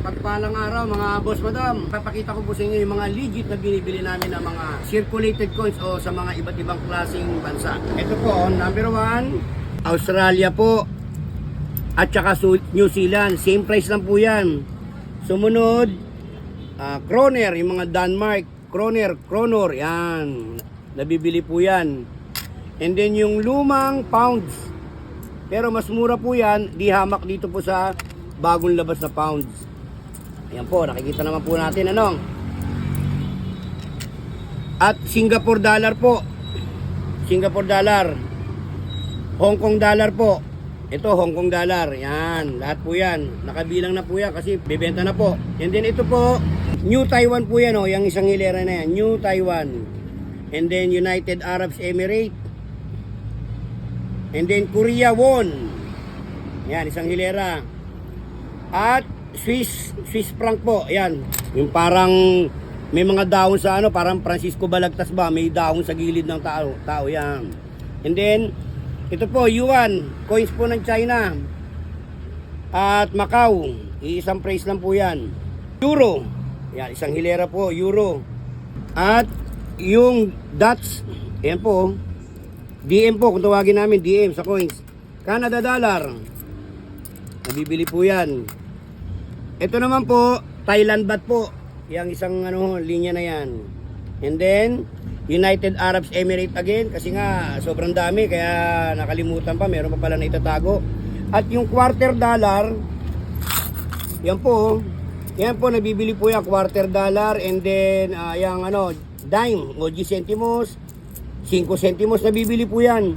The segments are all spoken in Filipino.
Mapagpalang araw mga boss madam. Papakita ko po sa inyo yung mga legit na binibili namin ng mga circulated coins o sa mga iba't ibang klaseng bansa. Ito po, number 1, Australia po. At saka New Zealand. Same price lang po yan. Sumunod, Kroner, yung mga Denmark. Kronor, yan. Nabibili po yan. And then yung lumang pounds. Pero mas mura po yan, di hamak dito po sa bagong labas na pounds. Ayan po, nakikita naman po natin ano. At Singapore dollar po. Singapore dollar. Hong Kong dollar po. Ito, Hong Kong dollar. Yan, lahat po yan. Nakabilang na po yan kasi bibenta na po. And then ito po, New Taiwan po yan, oh, yung isang hilera na yan. New Taiwan. And then United Arab Emirates. And then Korea won. Yan, isang hilera. At Swiss franc po. Ayan. Yung parang may mga dahon sa ano, parang Francisco Balagtas ba? May dahon sa gilid ng tao yan. And then ito po, yuan, coins po ng China. At Macau, isang price lang po yan. Euro. Yan, isang hilera po, euro. At yung Dutch, ayan po, DM po, kung tawagin namin, DM sa coins. Canada dollar. Nabibili po yan. Ito naman po, Thailand baht po. Yang isang linya na yan. And then, United Arab Emirates again. Kasi nga, sobrang dami. Kaya nakalimutan pa. Meron pa pala na itatago. At yung quarter dollar, yan po. Yan po, nabibili po yan. Quarter dollar. And then, yung dime. O 10 centimos. 5 centimos. Nabibili po yan.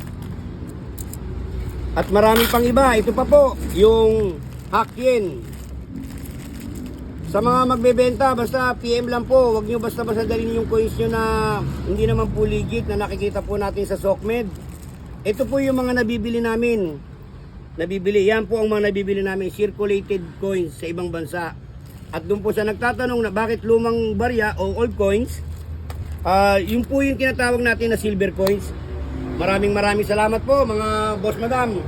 At marami pang iba. Ito pa po, yung Hak Yen. Sa mga magbebenta, basta PM lang po. Huwag nyo basta-basta dalhin yung coins nyo na hindi naman po legit na nakikita po natin sa SOCMED. Ito po yung mga nabibili namin. Yan po ang mga nabibili namin, circulated coins sa ibang bansa. At doon po sa nagtatanong na bakit lumang barya o old coins, yun po yung tinatawag natin na silver coins. Maraming salamat po mga boss madam.